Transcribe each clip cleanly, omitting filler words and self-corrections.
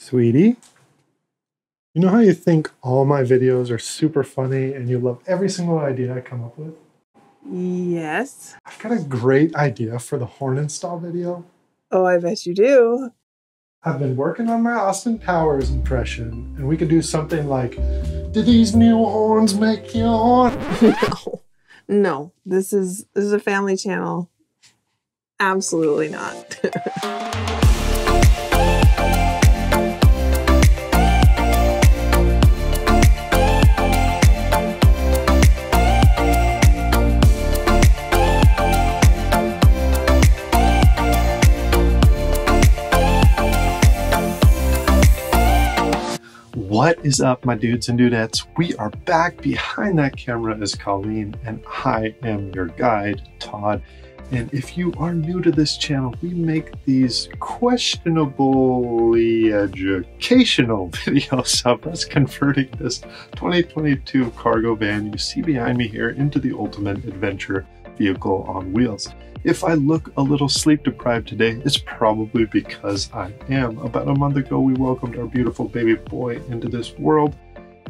Sweetie, you know how you think all my videos are super funny and you love every single idea I come up with? Yes. I've got a great idea for the horn install video. Oh, I bet you do. I've been working on my Austin Powers impression, and we could do something like, "Do these new horns make you horn?" No. This is a family channel. Absolutely not. What is up, my dudes and dudettes? We are back. Behind that camera is Colleen, and I am your guide, Todd. And if you are new to this channel, we make these questionably educational videos of us converting this 2022 cargo van you see behind me here into the ultimate adventure vehicle on wheels. If I look a little sleep deprived today, it's probably because I am. About a month ago, we welcomed our beautiful baby boy into this world,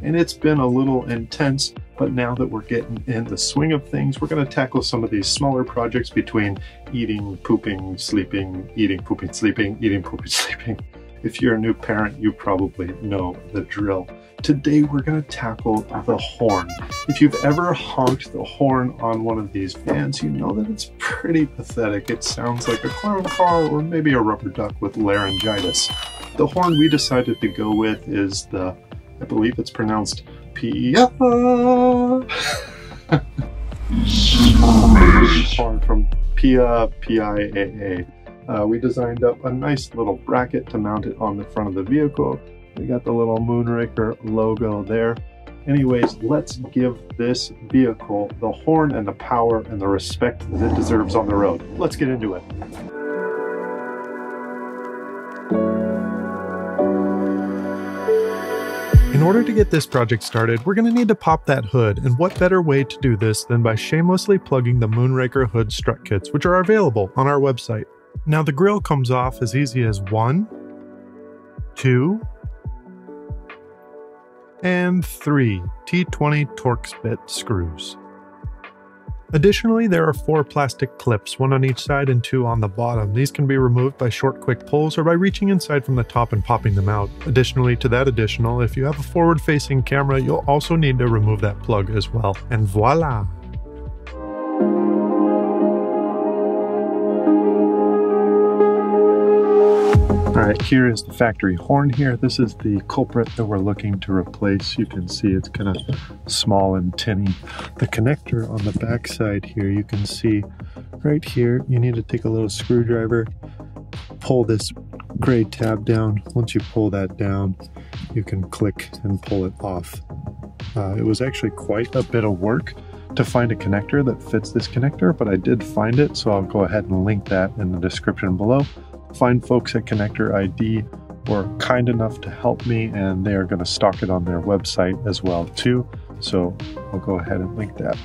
and it's been a little intense, but now that we're getting in the swing of things, we're going to tackle some of these smaller projects between eating, pooping, sleeping, eating, pooping, sleeping, eating, pooping, sleeping. If you're a new parent, you probably know the drill. Today, we're going to tackle the horn. If you've ever honked the horn on one of these vans, you know that it's pretty pathetic. It sounds like a clown car or maybe a rubber duck with laryngitis. The horn we decided to go with is the, I believe it's pronounced Pia. Horn from Pia, P-I-A-A. We designed up a nice little bracket to mount it on the front of the vehicle. We got the little Moonraker logo there. Anyways, let's give this vehicle the horn and the power and the respect that it deserves on the road. Let's get into it. In order to get this project started, we're going to need to pop that hood, and what better way to do this than by shamelessly plugging the Moonraker hood strut kits, which are available on our website. Now the grill comes off as easy as 1, 2, and 3 T20 Torx bit screws. Additionally, there are 4 plastic clips, 1 on each side and 2 on the bottom. These can be removed by short quick pulls or by reaching inside from the top and popping them out. Additionally to that if you have a forward-facing camera, you'll also need to remove that plug as well. And voila! Alright, here is the factory horn here. This is the culprit that we're looking to replace. You can see it's kind of small and tinny. The connector on the back side here, you can see right here, you need to take a little screwdriver, pull this gray tab down. Once you pull that down, you can click and pull it off. It was actually quite a bit of work to find a connector that fits this connector, but I did find it, so I'll go ahead and link that in the description below. Fine folks at Connector ID were kind enough to help me, and they are going to stock it on their website as well too, so I'll go ahead and link that.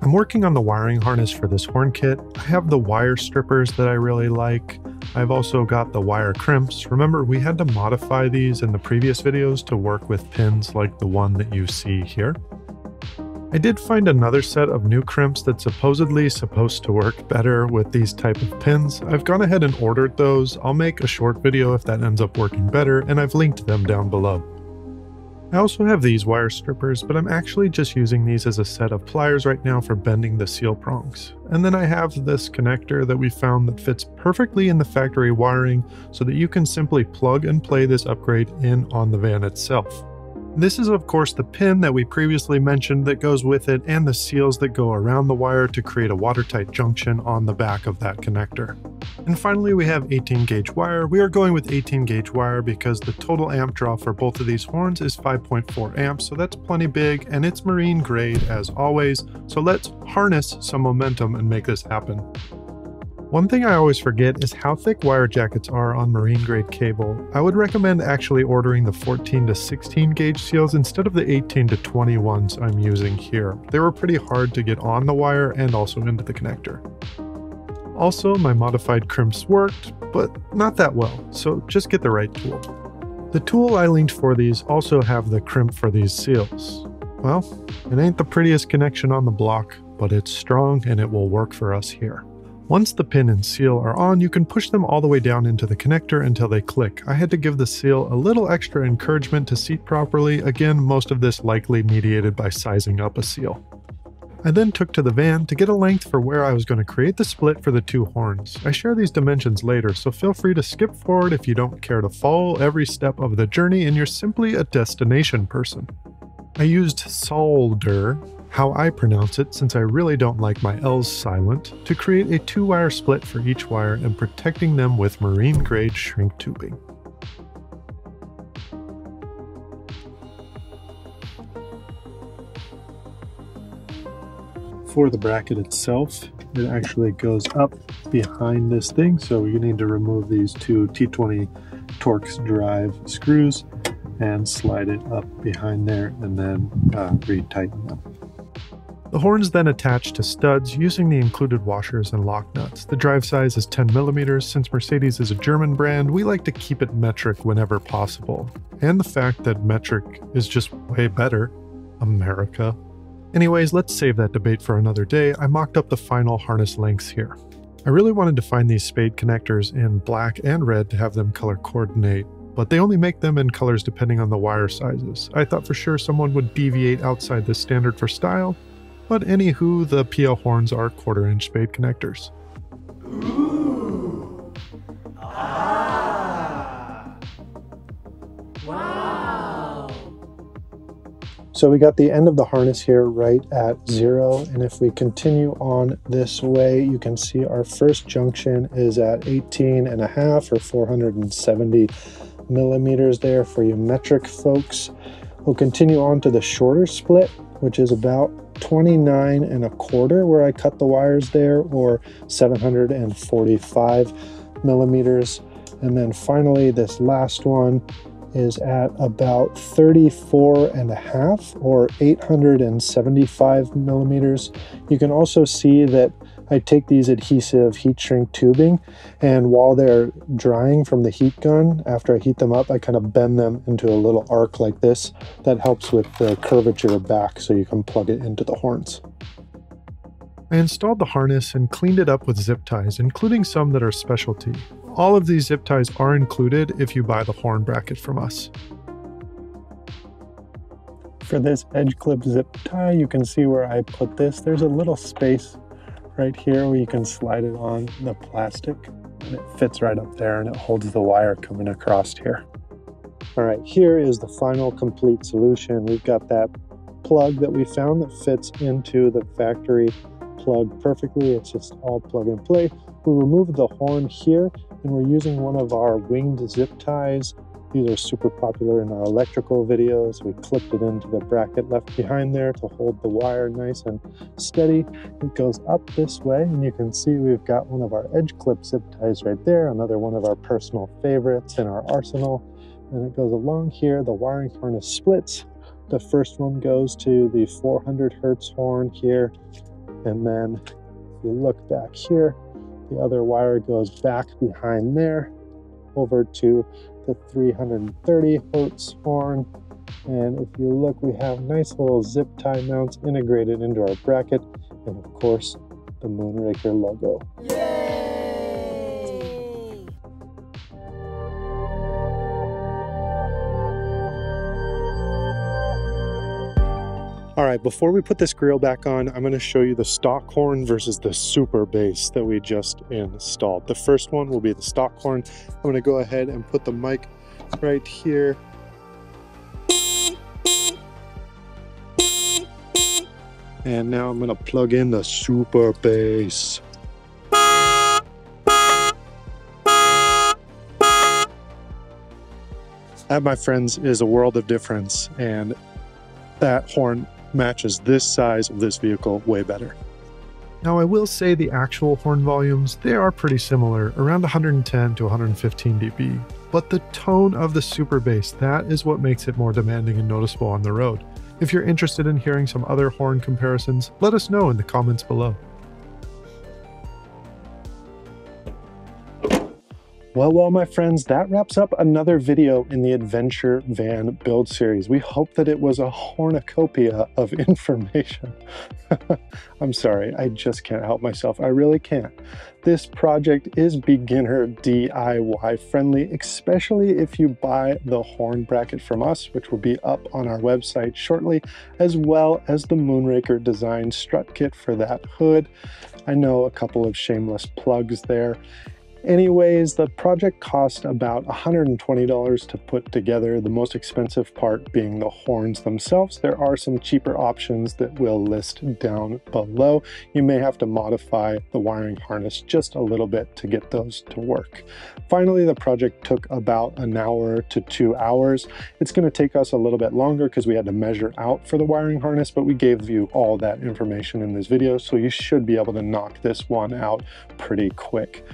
I'm working on the wiring harness for this horn kit. I have the wire strippers that I really like. I've also got the wire crimps. Remember, we had to modify these in the previous videos to work with pins like the one that you see here. I did find another set of new crimps that's supposedly supposed to work better with these type of pins. I've gone ahead and ordered those. I'll make a short video if that ends up working better, and I've linked them down below. I also have these wire strippers, but I'm actually just using these as a set of pliers right now for bending the seal prongs. And then I have this connector that we found that fits perfectly in the factory wiring so that you can simply plug and play this upgrade in on the van itself. This is of course the pin that we previously mentioned that goes with it, and the seals that go around the wire to create a watertight junction on the back of that connector. And finally we have 18 gauge wire. We are going with 18 gauge wire because the total amp draw for both of these horns is 5.4 amps, so that's plenty big, and it's marine grade as always, so let's harness some momentum and make this happen. One thing I always forget is how thick wire jackets are on marine grade cable. I would recommend actually ordering the 14 to 16 gauge seals instead of the 18 to 20 ones I'm using here. They were pretty hard to get on the wire and also into the connector. Also, my modified crimps worked, but not that well, so just get the right tool. The tool I linked for these also have the crimp for these seals. Well, it ain't the prettiest connection on the block, but it's strong and it will work for us here. Once the pin and seal are on, you can push them all the way down into the connector until they click. I had to give the seal a little extra encouragement to seat properly, again most of this likely mediated by sizing up a seal. I then took to the van to get a length for where I was going to create the split for the two horns. I share these dimensions later, so feel free to skip forward if you don't care to follow every step of the journey and you're simply a destination person. I used solder, how I pronounce it since I really don't like my L's silent, to create a 2-wire split for each wire and protecting them with marine grade shrink tubing. For the bracket itself, it actually goes up behind this thing, so you need to remove these two T20 Torx drive screws and slide it up behind there and then retighten them. The horns then attach to studs using the included washers and lock nuts. The drive size is 10mm. Since Mercedes is a German brand, we like to keep it metric whenever possible. And the fact that metric is just way better. America. Anyways, let's save that debate for another day. I mocked up the final harness lengths here. I really wanted to find these spade connectors in black and red to have them color coordinate, but they only make them in colors depending on the wire sizes. I thought for sure someone would deviate outside this standard for style, but anywho, the PL horns are 1/4-inch spade connectors. Ooh. Ah. Wow. So we got the end of the harness here right at 0, and if we continue on this way, you can see our first junction is at 18.5 or 470mm there for you metric folks. We'll continue on to the shorter split, which is about 29.25 where I cut the wires there, or 745mm. And then finally this last one is at about 34.5 or 875mm. You can also see that I take these adhesive heat shrink tubing, and while they're drying from the heat gun, after I heat them up, I kind of bend them into a little arc like this. That helps with the curvature back so you can plug it into the horns. I installed the harness and cleaned it up with zip ties, including some that are specialty. All of these zip ties are included if you buy the horn bracket from us. For this edge clip zip tie, you can see where I put this. There's a little space right here where you can slide it on the plastic, and it fits right up there and it holds the wire coming across here. All right, here is the final complete solution. We've got that plug that we found that fits into the factory plug perfectly. It's just all plug and play. We removed the horn here, and we're using one of our winged zip ties. These are super popular in our electrical videos. We clipped it into the bracket left behind there to hold the wire nice and steady. It goes up this way, and you can see we've got one of our edge clip zip ties right there, another one of our personal favorites in our arsenal. And it goes along here. The wiring harness splits. The first one goes to the 400 Hertz horn here, and then if you look back here, the other wire goes back behind there over to the 330 Hertz horn. And if you look, we have nice little zip tie mounts integrated into our bracket, and of course the Moonraker logo. Yay! All right, before we put this grill back on, I'm going to show you the stock horn versus the super bass that we just installed. The first one will be the stock horn. I'm going to go ahead and put the mic right here. And now I'm going to plug in the super bass. That, my friends, is a world of difference, and that horn matches this size of this vehicle way better. Now I will say the actual horn volumes, they are pretty similar, around 110 to 115 dB, but the tone of the super bass, that is what makes it more demanding and noticeable on the road. If you're interested in hearing some other horn comparisons, let us know in the comments below. Well, my friends, that wraps up another video in the Adventure Van build series. We hope that it was a cornucopia of information. I'm sorry, I just can't help myself. I really can't. This project is beginner DIY friendly, especially if you buy the horn bracket from us, which will be up on our website shortly, as well as the Moonraker Design strut kit for that hood. I know a couple of shameless plugs there. Anyways, the project cost about $120 to put together, the most expensive part being the horns themselves. There are some cheaper options that we'll list down below. You may have to modify the wiring harness just a little bit to get those to work. Finally, the project took about an hour to 2 hours. It's going to take us a little bit longer because we had to measure out for the wiring harness, but we gave you all that information in this video, so you should be able to knock this one out pretty quick.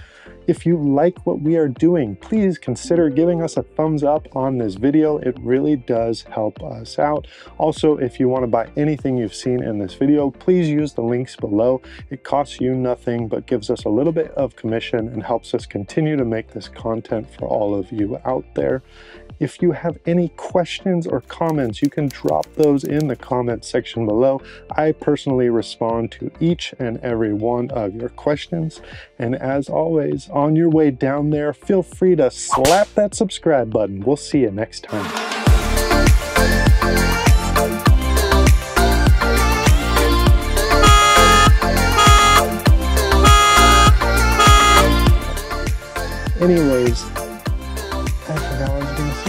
If you like what we are doing, please consider giving us a thumbs up on this video. It really does help us out. Also, if you want to buy anything you've seen in this video, please use the links below. It costs you nothing, but gives us a little bit of commission and helps us continue to make this content for all of you out there. If you have any questions or comments, you can drop those in the comment section below. I personally respond to each and every one of your questions. And as always, on your way down there, feel free to slap that subscribe button. We'll see you next time. Anyways, I forgot what I was going to say.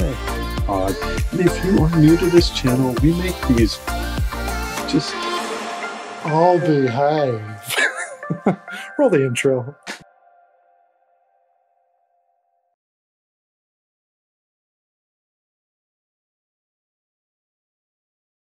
If you are new to this channel, we make these just... I'll behave. Roll the intro.